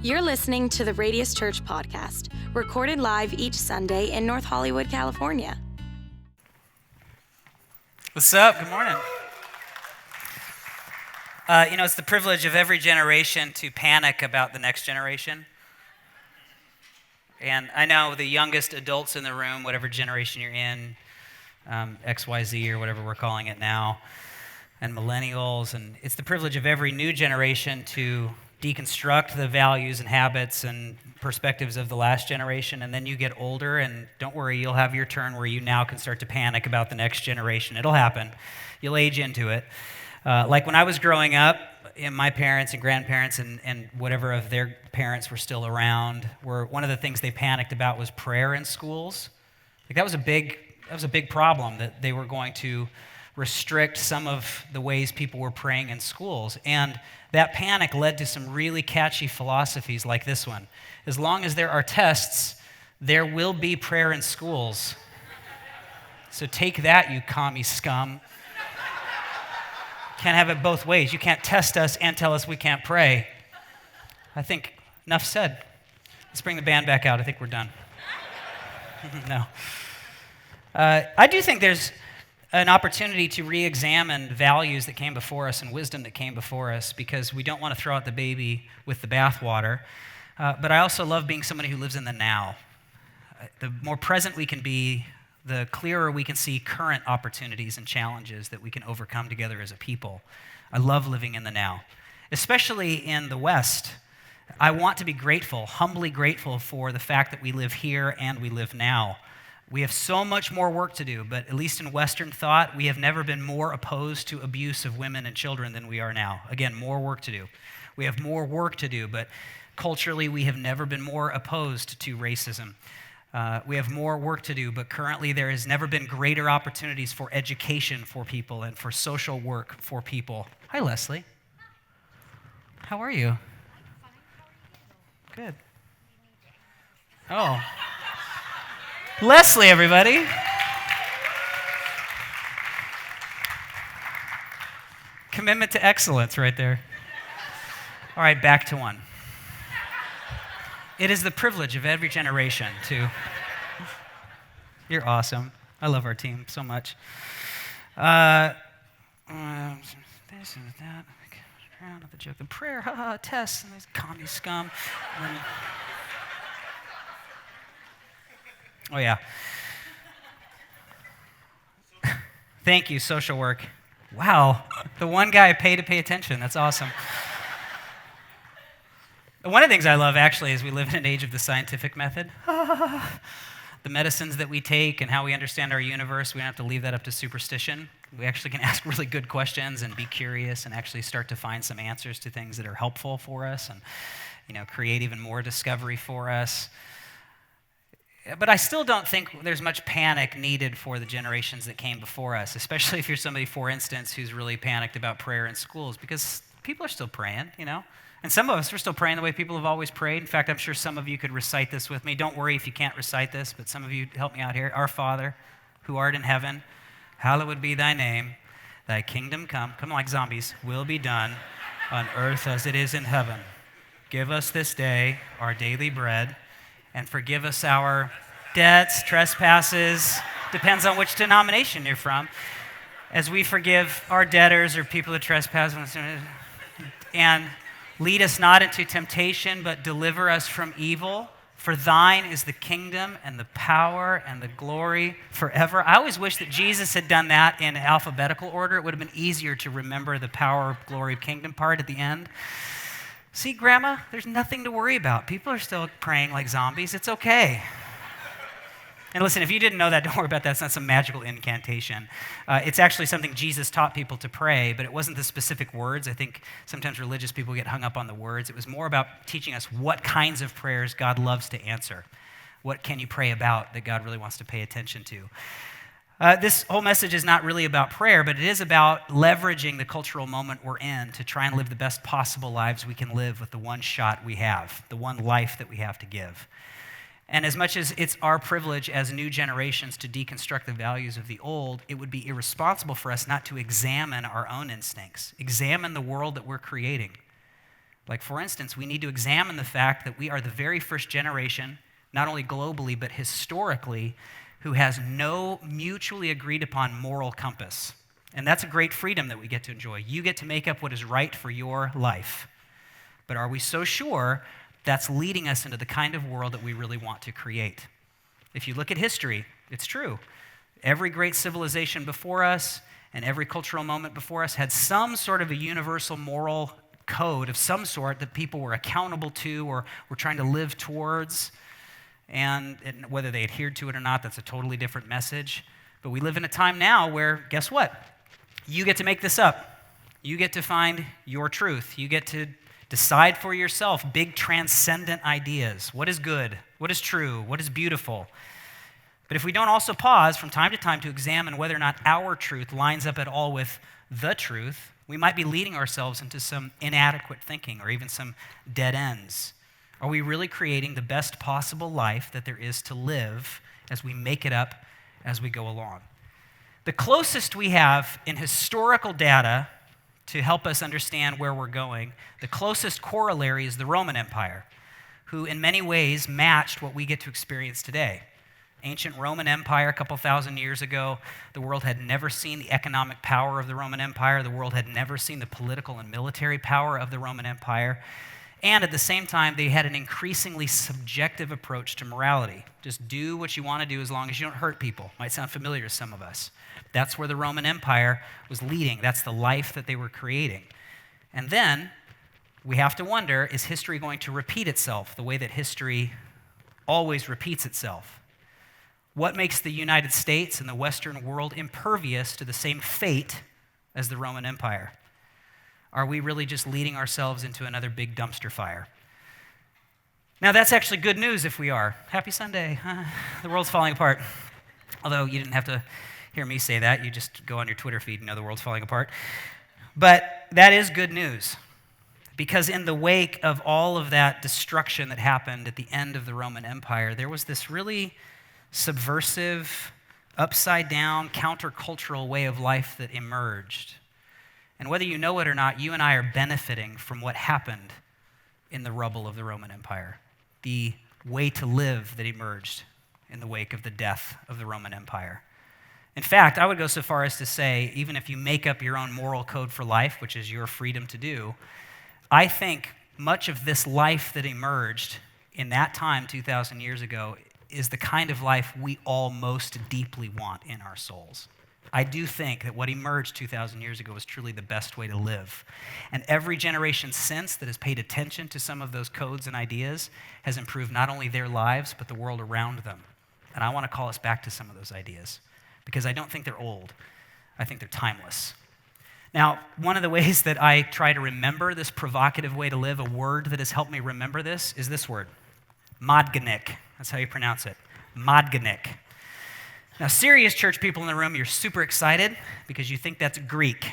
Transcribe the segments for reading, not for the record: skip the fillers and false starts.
You're listening to the Radius Church podcast, recorded live each Sunday in North Hollywood, California. What's up? Good morning. It's the privilege of every generation to panic about the next generation. And I know the youngest adults in the room, whatever generation you're in, XYZ or whatever we're calling it now, and millennials, and it's the privilege of every new generation to deconstruct the values and habits and perspectives of the last generation, and then you get older, and don't worry, you'll have your turn where you now can start to panic about the next generation. It'll happen. You'll age into it. Like when I was growing up, my parents and grandparents and whatever of their parents were still around, one of the things they panicked about was prayer in schools. Like that was a big problem, that they were going to restrict some of the ways people were praying in schools. And that panic led to some really catchy philosophies like this one. As long as there are tests, there will be prayer in schools. So take that, you commie scum. Can't have it both ways. You can't test us and tell us we can't pray. I think enough said. Let's bring the band back out. I think we're done. No. I do think there's an opportunity to re-examine values that came before us and wisdom that came before us, because we don't want to throw out the baby with the bathwater. But I also love being somebody who lives in the now. The more present we can be, the clearer we can see current opportunities and challenges that we can overcome together as a people. I love living in the now, especially in the West. I want to be grateful, humbly grateful for the fact that we live here and we live now. We have so much more work to do, but at least in Western thought, we have never been more opposed to abuse of women and children than we are now. Again, more work to do. We have more work to do, but culturally, we have never been more opposed to racism. We have more work to do, but currently there has never been greater opportunities for education for people and for social work for people. Hi, Leslie. How are you? Good. Oh. Leslie, everybody. Commitment to excellence right there. All right, back to one. It is the privilege of every generation to... You're awesome. I love our team so much. This and that. Around with the joke. The prayer, tests, and these commie scum. Oh, yeah. Thank you, social work. Wow. The one guy I pay to pay attention. That's awesome. One of the things I love, actually, is we live in an age of the scientific method. The medicines that we take and how we understand our universe, we don't have to leave that up to superstition. We actually can ask really good questions and be curious and actually start to find some answers to things that are helpful for us and, create even more discovery for us. But I still don't think there's much panic needed for the generations that came before us, especially if you're somebody, for instance, who's really panicked about prayer in schools, because people are still praying, And some of us are still praying the way people have always prayed. In fact, I'm sure some of you could recite this with me. Don't worry if you can't recite this, but some of you help me out here. Our Father, who art in heaven, hallowed be thy name. Thy kingdom come like zombies, will be done on earth as it is in heaven. Give us this day our daily bread, and forgive us our debts, trespasses, depends on which denomination you're from, as we forgive our debtors or people that trespass, and lead us not into temptation, but deliver us from evil. For thine is the kingdom and the power and the glory forever. I always wish that Jesus had done that in alphabetical order. It would have been easier to remember the power, glory, kingdom part at the end. See, Grandma, there's nothing to worry about. People are still praying like zombies. It's okay. And listen, if you didn't know that, don't worry about that. It's not some magical incantation. It's actually something Jesus taught people to pray, but it wasn't the specific words. I think sometimes religious people get hung up on the words. It was more about teaching us what kinds of prayers God loves to answer. What can you pray about that God really wants to pay attention to? This whole message is not really about prayer, but it is about leveraging the cultural moment we're in to try and live the best possible lives we can live with the one shot we have, the one life that we have to give. And as much as it's our privilege as new generations to deconstruct the values of the old, it would be irresponsible for us not to examine our own instincts, examine the world that we're creating. Like, for instance, we need to examine the fact that we are the very first generation, not only globally, but historically, who has no mutually agreed upon moral compass. And that's a great freedom that we get to enjoy. You get to make up what is right for your life. But are we so sure that's leading us into the kind of world that we really want to create? If you look at history, it's true. Every great civilization before us and every cultural moment before us had some sort of a universal moral code of some sort that people were accountable to or were trying to live towards. And whether they adhered to it or not, that's a totally different message. But we live in a time now where, guess what? You get to make this up. You get to find your truth. You get to decide for yourself big transcendent ideas. What is good? What is true? What is beautiful? But if we don't also pause from time to time to examine whether or not our truth lines up at all with the truth, we might be leading ourselves into some inadequate thinking or even some dead ends. Are we really creating the best possible life that there is to live as we make it up as we go along? The closest we have in historical data to help us understand where we're going, the closest corollary is the Roman Empire, who in many ways matched what we get to experience today. Ancient Roman Empire, a couple thousand years ago, the world had never seen the economic power of the Roman Empire. The world had never seen the political and military power of the Roman Empire. And at the same time, they had an increasingly subjective approach to morality. Just do what you want to do as long as you don't hurt people. Might sound familiar to some of us. That's where the Roman Empire was leading. That's the life that they were creating. And then we have to wonder, is history going to repeat itself the way that history always repeats itself? What makes the United States and the Western world impervious to the same fate as the Roman Empire? Are we really just leading ourselves into another big dumpster fire? Now, that's actually good news if we are. Happy Sunday. The world's falling apart. Although you didn't have to hear me say that. You just go on your Twitter feed and know the world's falling apart. But that is good news. Because in the wake of all of that destruction that happened at the end of the Roman Empire, there was this really subversive, upside-down, countercultural way of life that emerged. And whether you know it or not, you and I are benefiting from what happened in the rubble of the Roman Empire, the way to live that emerged in the wake of the death of the Roman Empire. In fact, I would go so far as to say, even if you make up your own moral code for life, which is your freedom to do, I think much of this life that emerged in that time 2,000 years ago is the kind of life we all most deeply want in our souls. I do think that what emerged 2,000 years ago was truly the best way to live. And every generation since that has paid attention to some of those codes and ideas has improved not only their lives, but the world around them. And I want to call us back to some of those ideas because I don't think they're old. I think they're timeless. Now, one of the ways that I try to remember this provocative way to live, a word that has helped me remember this, is this word, MODGNIK. That's how you pronounce it, MODGNIK. Now, serious church people in the room, you're super excited because you think that's Greek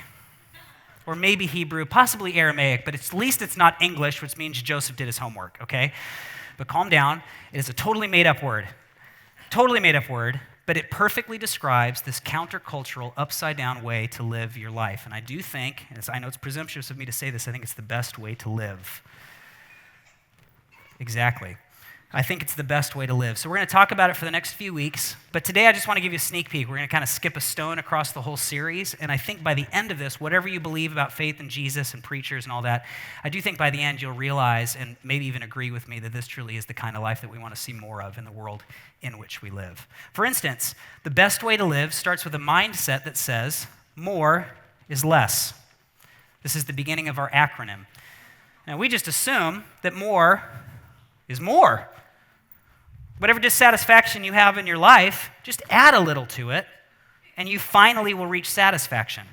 or maybe Hebrew, possibly Aramaic, but at least it's not English, which means Joseph did his homework, okay? But calm down. It is a totally made-up word. Totally made-up word, but it perfectly describes this countercultural, upside-down way to live your life. And I do think, and I know it's presumptuous of me to say this, I think it's the best way to live. Exactly. I think it's the best way to live. So we're going to talk about it for the next few weeks. But today I just want to give you a sneak peek. We're going to kind of skip a stone across the whole series. And I think by the end of this, whatever you believe about faith and Jesus and preachers and all that, I do think by the end you'll realize and maybe even agree with me that this truly is the kind of life that we want to see more of in the world in which we live. For instance, the best way to live starts with a mindset that says more is less. This is the beginning of our acronym. Now, we just assume that more is more. Whatever dissatisfaction you have in your life, just add a little to it, and you finally will reach satisfaction.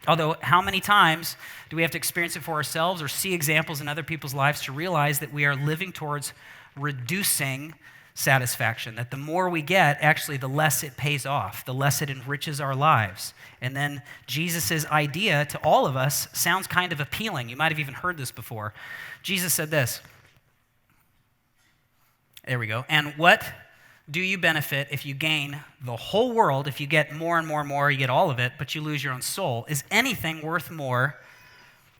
Although, how many times do we have to experience it for ourselves or see examples in other people's lives to realize that we are living towards reducing satisfaction, that the more we get, actually, the less it pays off, the less it enriches our lives. And then Jesus' idea to all of us sounds kind of appealing. You might have even heard this before. Jesus said this. There we go. And what do you benefit if you gain the whole world, if you get more and more and more, you get all of it, but you lose your own soul? Is anything worth more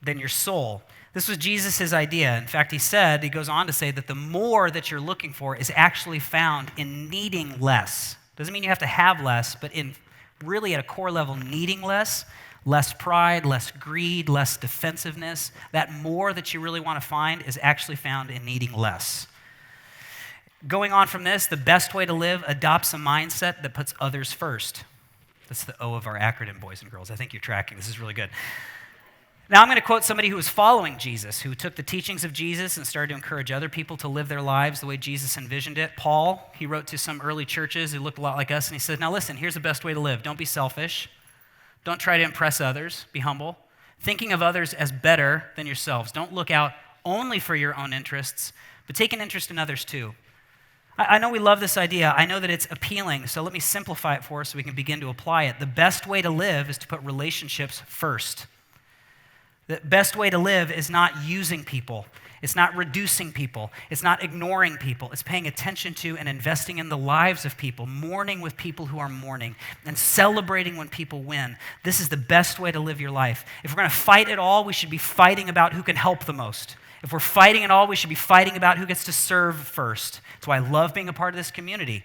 than your soul? This was Jesus' idea. In fact, he goes on to say that the more that you're looking for is actually found in needing less. Doesn't mean you have to have less, but in really at a core level, needing less pride, less greed, less defensiveness. That more that you really want to find is actually found in needing less. Going on from this, the best way to live adopts a mindset that puts others first. That's the O of our acronym, boys and girls. I think you're tracking. This is really good. Now I'm going to quote somebody who was following Jesus, who took the teachings of Jesus and started to encourage other people to live their lives the way Jesus envisioned it. Paul, he wrote to some early churches who looked a lot like us, and he said, now listen, here's the best way to live. Don't be selfish. Don't try to impress others. Be humble. Thinking of others as better than yourselves. Don't look out only for your own interests, but take an interest in others too. I know we love this idea. I know that it's appealing, so let me simplify it for us so we can begin to apply it. The best way to live is to put relationships first. The best way to live is not using people. It's not reducing people. It's not ignoring people. It's paying attention to and investing in the lives of people, mourning with people who are mourning, and celebrating when people win. This is the best way to live your life. If we're going to fight at all, we should be fighting about who can help the most. If we're fighting at all, we should be fighting about who gets to serve first. That's why I love being a part of this community,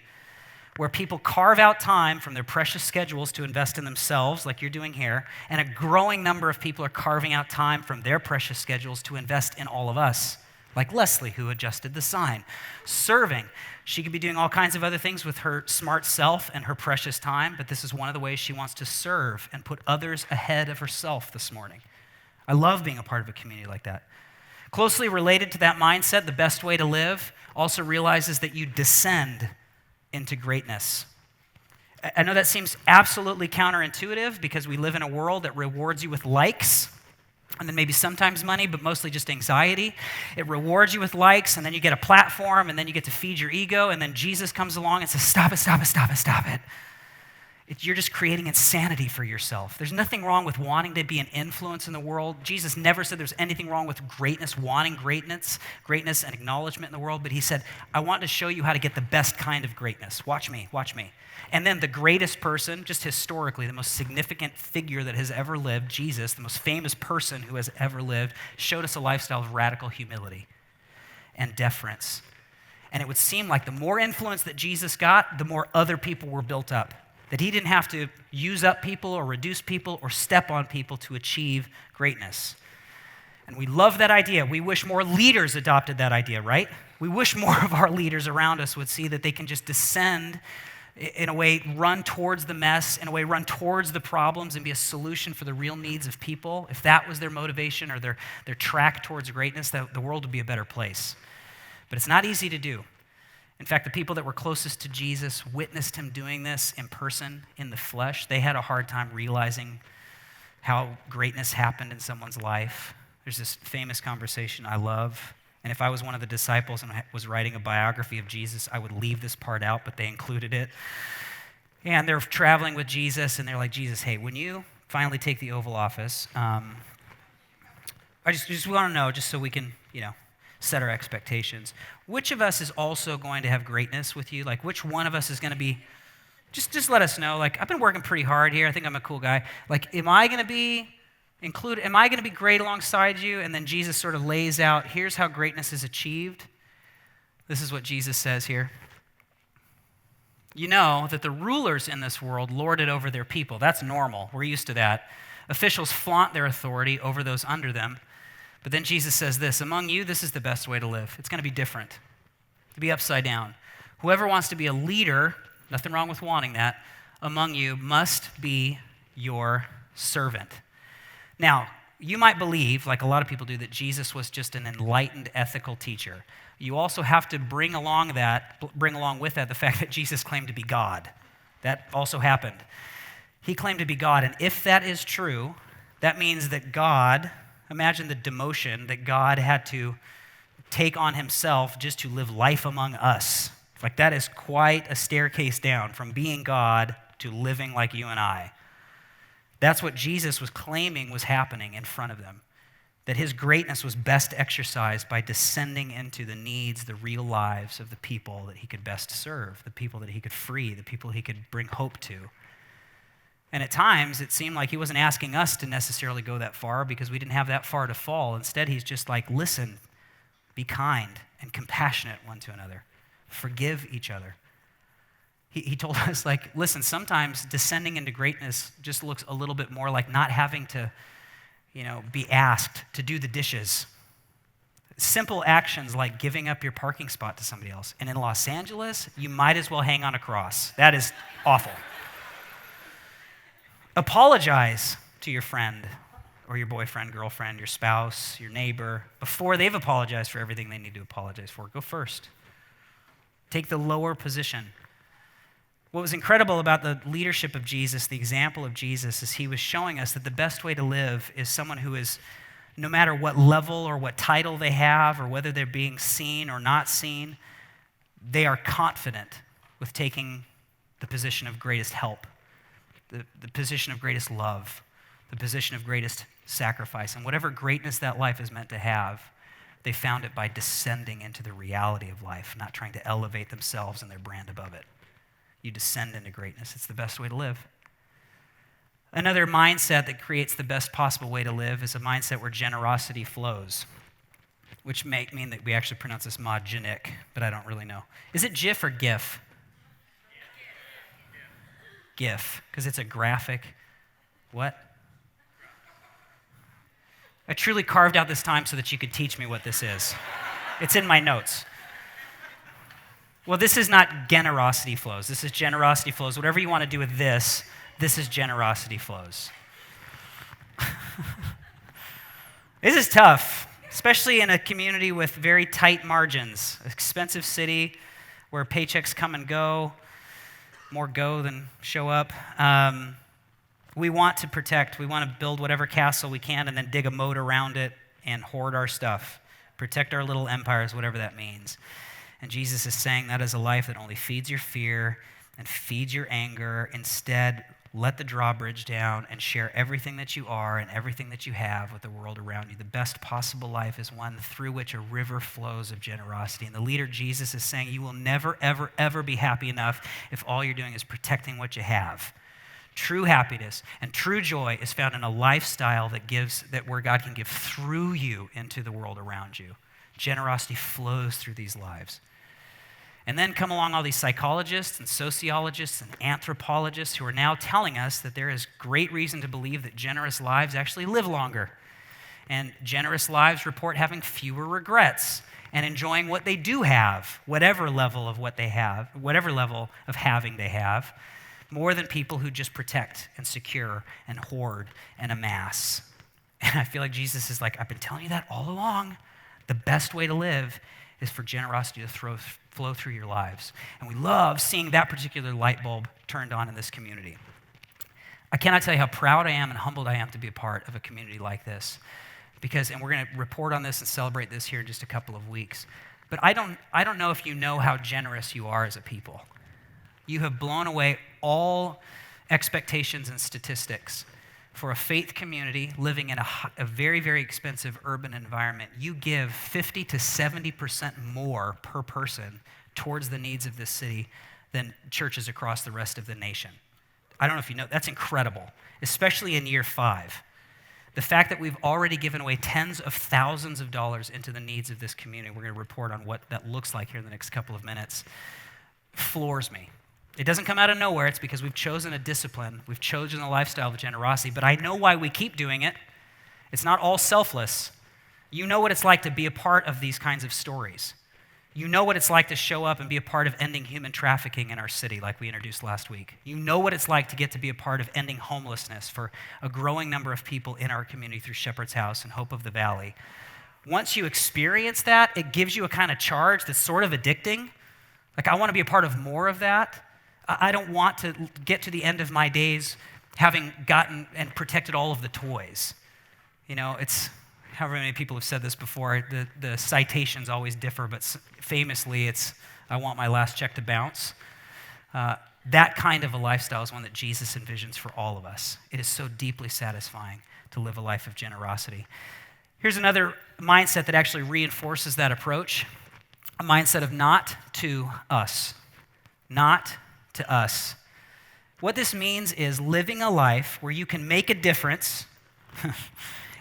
where people carve out time from their precious schedules to invest in themselves, like you're doing here, and a growing number of people are carving out time from their precious schedules to invest in all of us, like Leslie, who adjusted the sign. Serving. She could be doing all kinds of other things with her smart self and her precious time, but this is one of the ways she wants to serve and put others ahead of herself this morning. I love being a part of a community like that. Closely related to that mindset, the best way to live also realizes that you descend into greatness. I know that seems absolutely counterintuitive because we live in a world that rewards you with likes and then maybe sometimes money, but mostly just anxiety. It rewards you with likes, and then you get a platform, and then you get to feed your ego, and then Jesus comes along and says, stop it, stop it, stop it, stop it. You're just creating insanity for yourself. There's nothing wrong with wanting to be an influence in the world. Jesus never said there's anything wrong with greatness, wanting greatness and acknowledgement in the world, but he said, I want to show you how to get the best kind of greatness. Watch me, watch me. And then the greatest person, just historically, the most significant figure that has ever lived, Jesus, the most famous person who has ever lived, showed us a lifestyle of radical humility and deference. And it would seem like the more influence that Jesus got, the more other people were built up. That he didn't have to use up people or reduce people or step on people to achieve greatness. And we love that idea. We wish more leaders adopted that idea, right? We wish more of our leaders around us would see that they can just descend, in a way, run towards the mess, in a way, run towards the problems and be a solution for the real needs of people. If that was their motivation or their track towards greatness, the world would be a better place. But it's not easy to do. In fact, the people that were closest to Jesus witnessed him doing this in person, in the flesh. They had a hard time realizing how greatness happened in someone's life. There's this famous conversation I love. And if I was one of the disciples and was writing a biography of Jesus, I would leave this part out, but they included it. And they're traveling with Jesus, and they're like, Jesus, hey, when you finally take the Oval Office, I just want to know, just so we can, set our expectations. Which of us is also going to have greatness with you? Like, which one of us is going to be, just let us know. Like, I've been working pretty hard here. I think I'm a cool guy. Like, am I going to be included? Am I going to be great alongside you? And then Jesus sort of lays out, here's how greatness is achieved. This is what Jesus says here. You know that the rulers in this world lord it over their people. That's normal. We're used to that. Officials flaunt their authority over those under them. But then Jesus says this, among you, this is the best way to live. It's going to be different, to be upside down. Whoever wants to be a leader, nothing wrong with wanting that, among you must be your servant. Now, you might believe, like a lot of people do, that Jesus was just an enlightened ethical teacher. You also have to bring along with that the fact that Jesus claimed to be God. That also happened. He claimed to be God, and if that is true, that means that God, imagine the demotion that God had to take on himself just to live life among us. Like, that is quite a staircase down from being God to living like you and I. That's what Jesus was claiming was happening in front of them. That his greatness was best exercised by descending into the needs, the real lives of the people that he could best serve, the people that he could free, the people he could bring hope to. And at times, it seemed like he wasn't asking us to necessarily go that far because we didn't have that far to fall. Instead, he's just like, listen, be kind and compassionate one to another. Forgive each other. He told us, like, listen, sometimes descending into greatness just looks a little bit more like not having to, be asked to do the dishes. Simple actions like giving up your parking spot to somebody else. And in Los Angeles, you might as well hang on a cross. That is awful. Apologize to your friend or your boyfriend, girlfriend, your spouse, your neighbor, before they've apologized for everything they need to apologize for. Go first. Take the lower position. What was incredible about the leadership of Jesus, the example of Jesus, is he was showing us that the best way to live is someone who is, no matter what level or what title they have or whether they're being seen or not seen, they are confident with taking the position of greatest help, the position of greatest love, the position of greatest sacrifice. And whatever greatness that life is meant to have, they found it by descending into the reality of life, not trying to elevate themselves and their brand above it. You descend into greatness. It's the best way to live. Another mindset that creates the best possible way to live is a mindset where generosity flows, which may mean that we actually pronounce this MODGNIK, but I don't really know. Is it GIF or GIF? GIF, because it's a graphic. What? I truly carved out this time so that you could teach me what this is. It's in my notes. Well, this is not generosity flows. This is generosity flows. Whatever you want to do with this is generosity flows. This is tough, especially in a community with very tight margins, expensive city where paychecks come and go, more go than show up. We want to protect. We want to build whatever castle we can and then dig a moat around it and hoard our stuff, protect our little empires, whatever that means. And Jesus is saying that is a life that only feeds your fear and feeds your anger. Instead, let the drawbridge down and share everything that you are and everything that you have with the world around you. The best possible life is one through which a river flows of generosity. And the leader Jesus is saying you will never, ever, ever be happy enough if all you're doing is protecting what you have. True happiness and true joy is found in a lifestyle that where God can give through you into the world around you. Generosity flows through these lives. And then come along all these psychologists and sociologists and anthropologists who are now telling us that there is great reason to believe that generous lives actually live longer. And generous lives report having fewer regrets and enjoying what they do have, whatever level of what they have, whatever level of having they have, more than people who just protect and secure and hoard and amass. And I feel like Jesus is like, I've been telling you that all along. The best way to live is for generosity to flow through your lives. And we love seeing that particular light bulb turned on in this community. I cannot tell you how proud I am and humbled I am to be a part of a community like this. And we're going to report on this and celebrate this here in just a couple of weeks. But I don't know if you know how generous you are as a people. You have blown away all expectations and statistics. For a faith community living in a very, very expensive urban environment, you give 50 to 70% more per person towards the needs of this city than churches across the rest of the nation. I don't know if you know, that's incredible, especially in year 5. The fact that we've already given away tens of thousands of dollars into the needs of this community, we're going to report on what that looks like here in the next couple of minutes, floors me. It doesn't come out of nowhere. It's because we've chosen a discipline. We've chosen a lifestyle of generosity. But I know why we keep doing it. It's not all selfless. You know what it's like to be a part of these kinds of stories. You know what it's like to show up and be a part of ending human trafficking in our city, like we introduced last week. You know what it's like to get to be a part of ending homelessness for a growing number of people in our community through Shepherd's House and Hope of the Valley. Once you experience that, it gives you a kind of charge that's sort of addicting. Like, I want to be a part of more of that. I don't want to get to the end of my days having gotten and protected all of the toys. It's however many people have said this before, the citations always differ, but famously it's, I want my last check to bounce. That kind of a lifestyle is one that Jesus envisions for all of us. It is so deeply satisfying to live a life of generosity. Here's another mindset that actually reinforces that approach, a mindset of not to us. Not to us. What this means is living a life where you can make a difference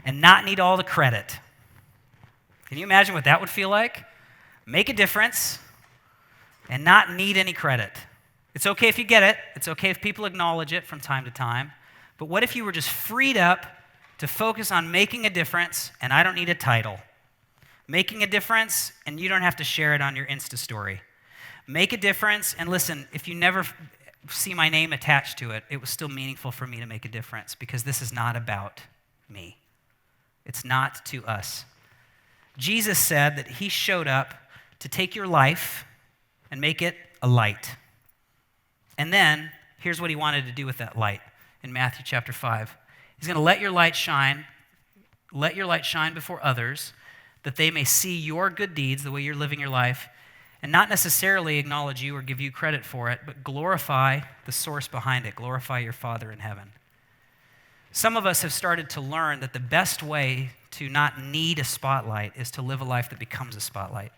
and not need all the credit. Can you imagine what that would feel like? Make a difference and not need any credit. It's okay if you get it. It's okay if people acknowledge it from time to time. But what if you were just freed up to focus on making a difference and I don't need a title? Making a difference and you don't have to share it on your Insta story. Make a difference, and listen, if you never see my name attached to it, it was still meaningful for me to make a difference because this is not about me. It's not to us. Jesus said that he showed up to take your life and make it a light. And then, here's what he wanted to do with that light in Matthew chapter 5. He's going to let your light shine before others, that they may see your good deeds, the way you're living your life, and not necessarily acknowledge you or give you credit for it, but glorify the source behind it, glorify your Father in heaven. Some of us have started to learn that the best way to not need a spotlight is to live a life that becomes a spotlight.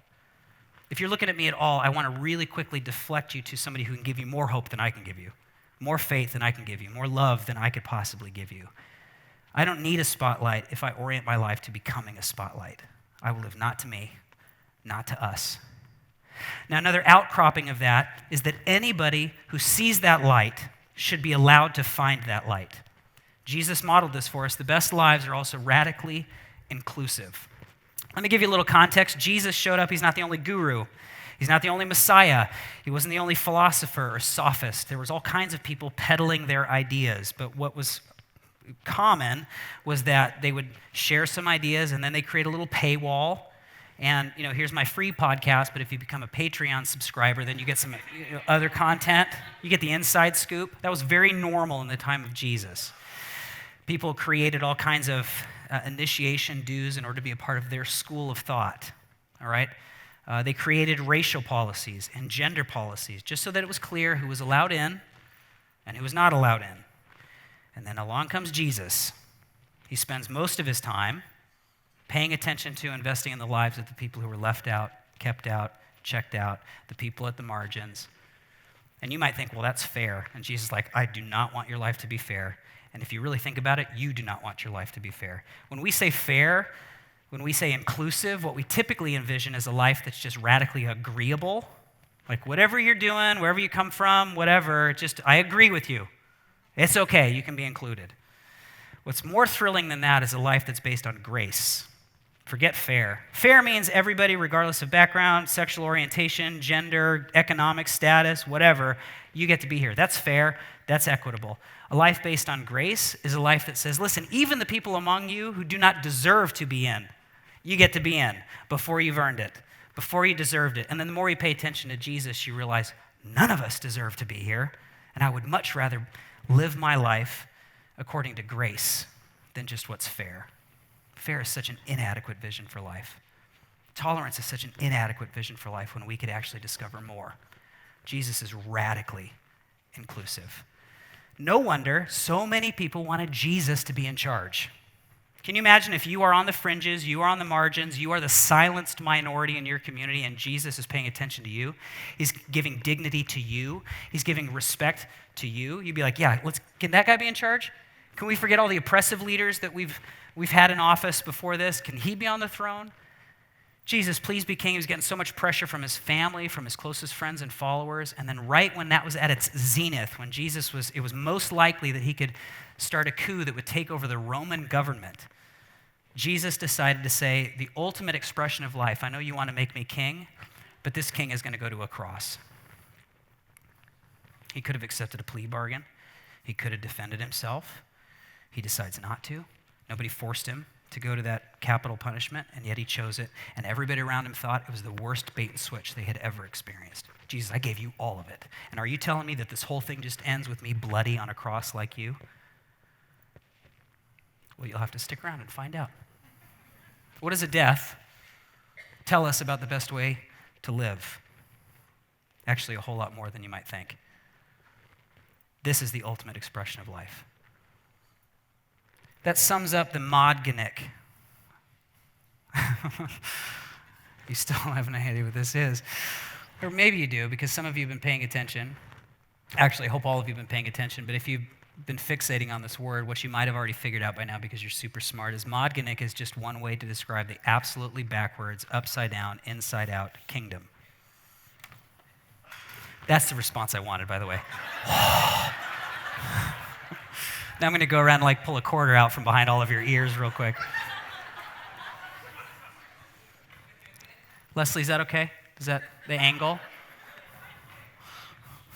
If you're looking at me at all, I want to really quickly deflect you to somebody who can give you more hope than I can give you, more faith than I can give you, more love than I could possibly give you. I don't need a spotlight if I orient my life to becoming a spotlight. I will live not to me, not to us. Now, another outcropping of that is that anybody who sees that light should be allowed to find that light. Jesus modeled this for us. The best lives are also radically inclusive. Let me give you a little context. Jesus showed up. He's not the only guru. He's not the only Messiah. He wasn't the only philosopher or sophist. There was all kinds of people peddling their ideas. But what was common was that they would share some ideas and then they create a little paywall. And, here's my free podcast, but if you become a Patreon subscriber, then you get some other content. You get the inside scoop. That was very normal in the time of Jesus. People created all kinds of initiation dues in order to be a part of their school of thought, all right? They created racial policies and gender policies just so that it was clear who was allowed in and who was not allowed in. And then along comes Jesus. He spends most of his time paying attention to, investing in the lives of the people who were left out, kept out, checked out, the people at the margins. And you might think, well, that's fair. And Jesus is like, I do not want your life to be fair. And if you really think about it, you do not want your life to be fair. When we say fair, when we say inclusive, what we typically envision is a life that's just radically agreeable. Like whatever you're doing, wherever you come from, whatever, I agree with you. It's okay, you can be included. What's more thrilling than that is a life that's based on grace. Forget fair. Fair means everybody, regardless of background, sexual orientation, gender, economic status, whatever, you get to be here. That's fair. That's equitable. A life based on grace is a life that says, listen, even the people among you who do not deserve to be in, you get to be in before you've earned it, before you deserved it. And then the more you pay attention to Jesus, you realize none of us deserve to be here, and I would much rather live my life according to grace than just what's fair. Fair is such an inadequate vision for life. Tolerance is such an inadequate vision for life when we could actually discover more. Jesus is radically inclusive. No wonder so many people wanted Jesus to be in charge. Can you imagine if you are on the fringes, you are on the margins, you are the silenced minority in your community, and Jesus is paying attention to you? He's giving dignity to you. He's giving respect to you. You'd be like, yeah, can that guy be in charge? Can we forget all the oppressive leaders that we've had in office before this? Can he be on the throne? Jesus, please be king. He was getting so much pressure from his family, from his closest friends and followers. And then right when that was at its zenith, when it was most likely that he could start a coup that would take over the Roman government, Jesus decided to say, the ultimate expression of life, I know you want to make me king, but this king is going to go to a cross. He could have accepted a plea bargain. He could have defended himself. He decides not to. Nobody forced him to go to that capital punishment, and yet he chose it. And everybody around him thought it was the worst bait and switch they had ever experienced. Jesus, I gave you all of it. And are you telling me that this whole thing just ends with me bloody on a cross like you? Well, you'll have to stick around and find out. What does a death tell us about the best way to live? Actually, a whole lot more than you might think. This is the ultimate expression of life. That sums up the MODGNIK. You still haven't any idea what this is. Or maybe you do, because some of you have been paying attention. Actually, I hope all of you have been paying attention, but if you've been fixating on this word, what you might have already figured out by now because you're super smart is MODGNIK is just one way to describe the absolutely backwards, upside down, inside out kingdom. That's the response I wanted, by the way. Now I'm going to go around and like pull a quarter out from behind all of your ears real quick. Leslie, is that okay? Is that the angle?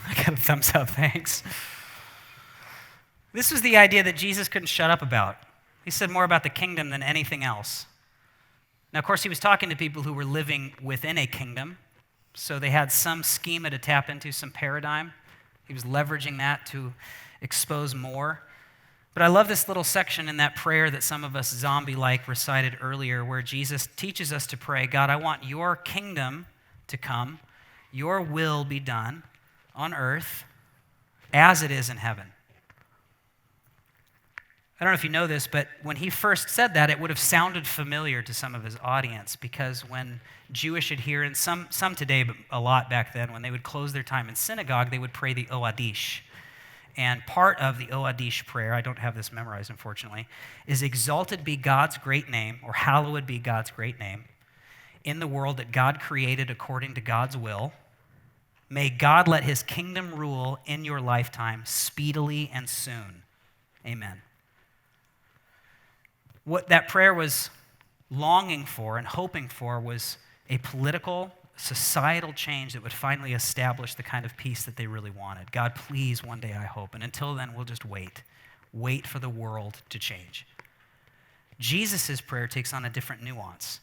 I got a thumbs up, thanks. This was the idea that Jesus couldn't shut up about. He said more about the kingdom than anything else. Now, of course, he was talking to people who were living within a kingdom, so they had some schema to tap into, some paradigm. He was leveraging that to expose more. But I love this little section in that prayer that some of us zombie-like recited earlier where Jesus teaches us to pray, God, I want your kingdom to come, your will be done on earth as it is in heaven. I don't know if you know this, but when he first said that, it would have sounded familiar to some of his audience because when Jewish adherents, some today, but a lot back then, when they would close their time in synagogue, they would pray the Oadish. And part of the Oadish prayer, I don't have this memorized, unfortunately, is exalted be God's great name, or hallowed be God's great name, in the world that God created according to God's will. May God let his kingdom rule in your lifetime speedily and soon. Amen. What that prayer was longing for and hoping for was a political, societal change that would finally establish the kind of peace that they really wanted. God, please, one day I hope. And until then, we'll just wait. Wait for the world to change. Jesus' prayer takes on a different nuance.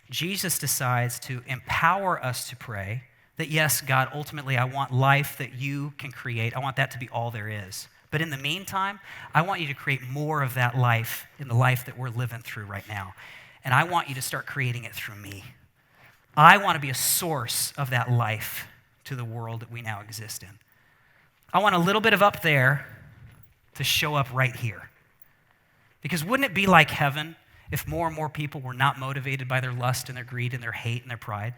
Jesus decides to empower us to pray that, yes, God, ultimately I want life that you can create. I want that to be all there is. But in the meantime, I want you to create more of that life in the life that we're living through right now. And I want you to start creating it through me. I want to be a source of that life to the world that we now exist in. I want a little bit of up there to show up right here. Because wouldn't it be like heaven if more and more people were not motivated by their lust and their greed and their hate and their pride?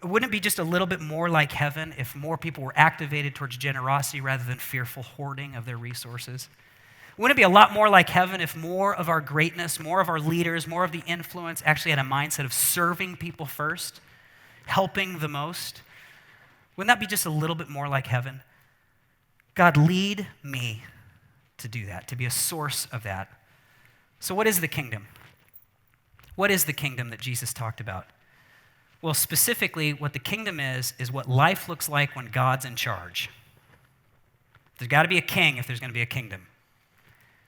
Wouldn't it be just a little bit more like heaven if more people were activated towards generosity rather than fearful hoarding of their resources? Wouldn't it be a lot more like heaven if more of our greatness, more of our leaders, more of the influence actually had a mindset of serving people first, helping the most? Wouldn't that be just a little bit more like heaven? God, lead me to do that, to be a source of that. So what is the kingdom? What is the kingdom that Jesus talked about? Well, specifically, what the kingdom is what life looks like when God's in charge. There's got to be a king if there's going to be a kingdom.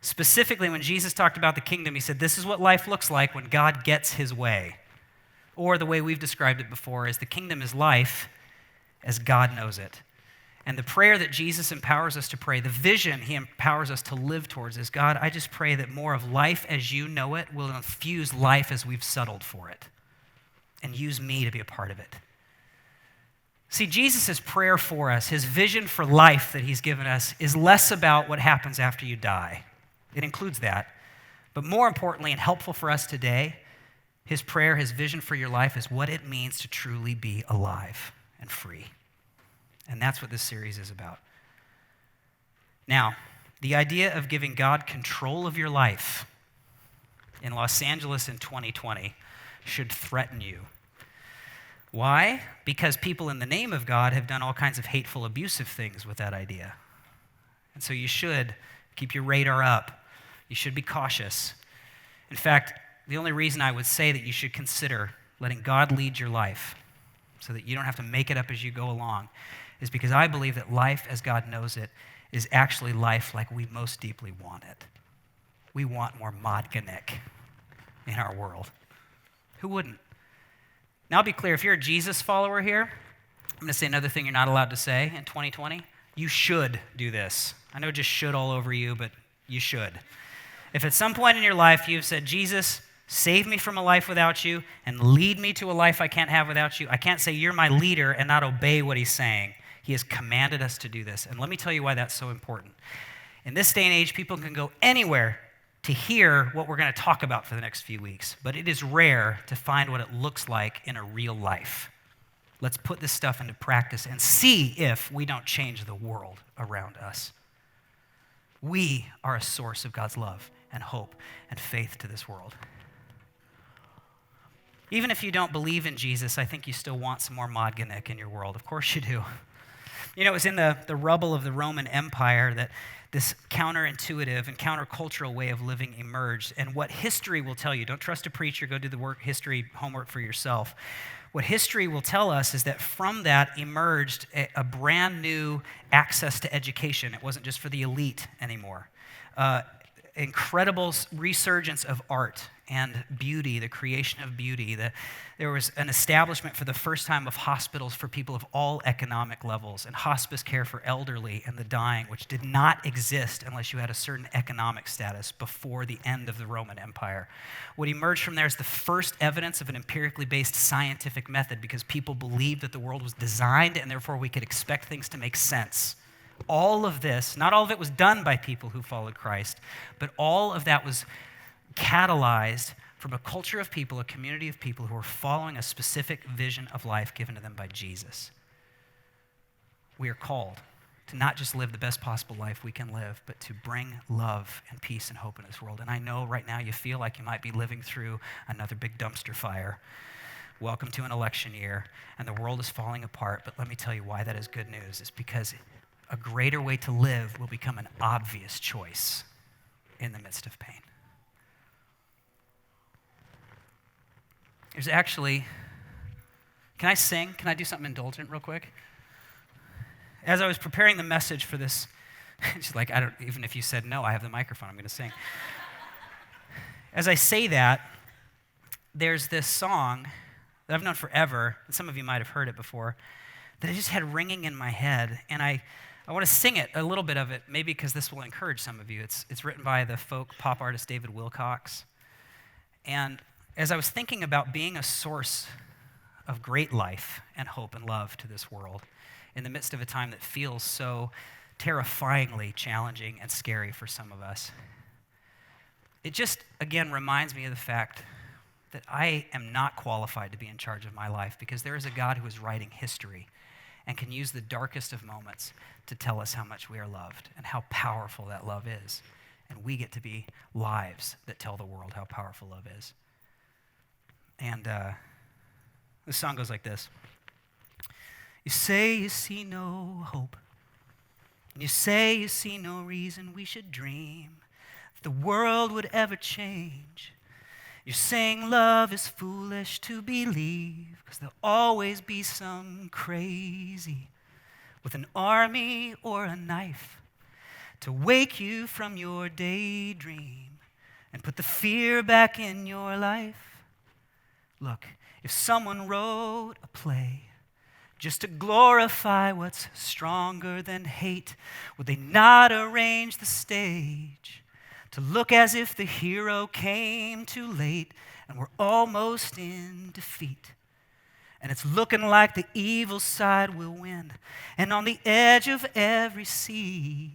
Specifically, when Jesus talked about the kingdom, he said, this is what life looks like when God gets his way. Or the way we've described it before is the kingdom is life as God knows it. And the prayer that Jesus empowers us to pray, the vision he empowers us to live towards is, God, I just pray that more of life as you know it will infuse life as we've settled for it. And use me to be a part of it. See, Jesus' prayer for us, his vision for life that he's given us, is less about what happens after you die. It includes that. But more importantly and helpful for us today, his prayer, his vision for your life is what it means to truly be alive and free. And that's what this series is about. Now, the idea of giving God control of your life in Los Angeles in 2020 should threaten you. Why? Because people in the name of God have done all kinds of hateful, abusive things with that idea. And so you should keep your radar up. You should be cautious. In fact, the only reason I would say that you should consider letting God lead your life so that you don't have to make it up as you go along is because I believe that life as God knows it is actually life like we most deeply want it. We want more MODGNIK in our world. Who wouldn't? Now, I'll be clear, if you're a Jesus follower here, I'm going to say another thing you're not allowed to say in 2020. You should do this. I know just should all over you, but you should. If at some point in your life you've said, Jesus, save me from a life without you and lead me to a life I can't have without you, I can't say you're my leader and not obey what he's saying. He has commanded us to do this. And let me tell you why that's so important. In this day and age, people can go anywhere to hear what we're going to talk about for the next few weeks, but it is rare to find what it looks like in a real life. Let's put this stuff into practice and see if we don't change the world around us. We are a source of God's love and hope and faith to this world. Even if you don't believe in Jesus, I think you still want some more MODGNIK in your world. Of course you do. You know, it was in the rubble of the Roman Empire that this counterintuitive and countercultural way of living emerged. And what history will tell you, don't trust a preacher, go do the history homework for yourself. What history will tell us is that from that emerged a brand new access to education. It wasn't just for the elite anymore. Incredible resurgence of art and beauty, the creation of beauty. There was an establishment for the first time of hospitals for people of all economic levels and hospice care for elderly and the dying, which did not exist unless you had a certain economic status before the end of the Roman Empire. What emerged from there is the first evidence of an empirically based scientific method because people believed that the world was designed and therefore we could expect things to make sense. All of this, not all of it was done by people who followed Christ, but all of that was catalyzed from a culture of people, a community of people who were following a specific vision of life given to them by Jesus. We are called to not just live the best possible life we can live, but to bring love and peace and hope in this world. And I know right now you feel like you might be living through another big dumpster fire. Welcome to an election year, and the world is falling apart, but let me tell you why that is good news. It's because a greater way to live will become an obvious choice in the midst of pain. There's actually, can I sing? Can I do something indulgent real quick? As I was preparing the message for this, she's like, even if you said no, I have the microphone, I'm going to sing. As I say that, there's this song that I've known forever, and some of you might have heard it before, that I just had ringing in my head, and I want to sing it, a little bit of it, maybe because this will encourage some of you. It's written by the folk pop artist David Wilcox. And as I was thinking about being a source of great life and hope and love to this world in the midst of a time that feels so terrifyingly challenging and scary for some of us, it just, again, reminds me of the fact that I am not qualified to be in charge of my life because there is a God who is writing history and can use the darkest of moments to tell us how much we are loved and how powerful that love is. And we get to be lives that tell the world how powerful love is. And this song goes like this. You say you see no hope, and you say you see no reason we should dream that the world would ever change. You're saying love is foolish to believe, because there'll always be some crazy with an army or a knife to wake you from your daydream and put the fear back in your life. Look, if someone wrote a play just to glorify what's stronger than hate, would they not arrange the stage to look as if the hero came too late and we're almost in defeat? And it's looking like the evil side will win, and on the edge of every seat,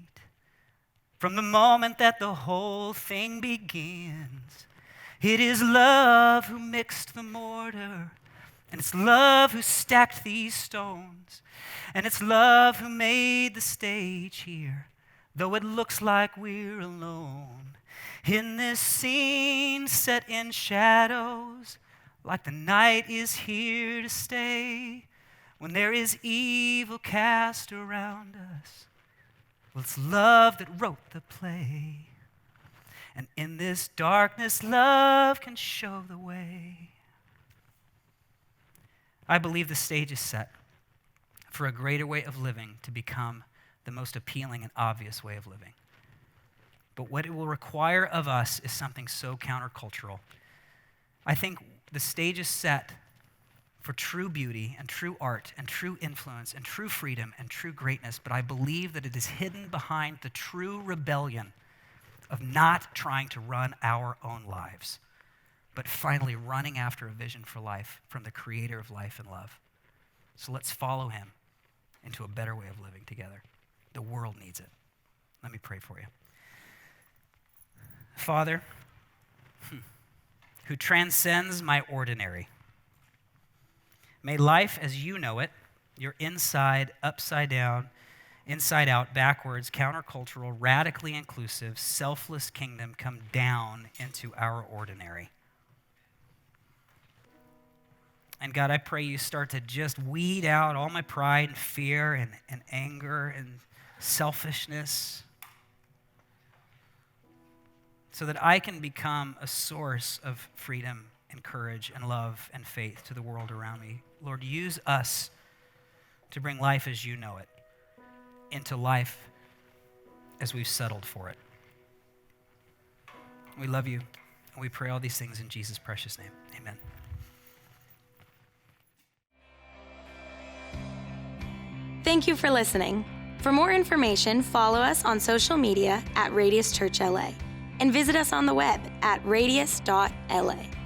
from the moment that the whole thing begins, it is love who mixed the mortar, and it's love who stacked these stones, and it's love who made the stage here, though it looks like we're alone. In this scene set in shadows, like the night is here to stay, when there is evil cast around us, well, it's love that wrote the play. And in this darkness, love can show the way. I believe the stage is set for a greater way of living to become the most appealing and obvious way of living. But what it will require of us is something so countercultural. I think the stage is set for true beauty and true art and true influence and true freedom and true greatness, but I believe that it is hidden behind the true rebellion of not trying to run our own lives, but finally running after a vision for life from the creator of life and love. So let's follow him into a better way of living together. The world needs it. Let me pray for you. Father, who transcends my ordinary, May life as you know it, your inside, upside down, inside out, backwards, countercultural, radically inclusive, selfless kingdom come down into our ordinary. And God, I pray you start to just weed out all my pride and fear and anger and selfishness so that I can become a source of freedom and courage and love and faith to the world around me. Lord, use us to bring life as you know it into life as we've settled for it. We love you, and we pray all these things in Jesus' precious name. Amen. Thank you for listening. For more information, follow us on social media at Radius Church LA and visit us on the web at radius.la.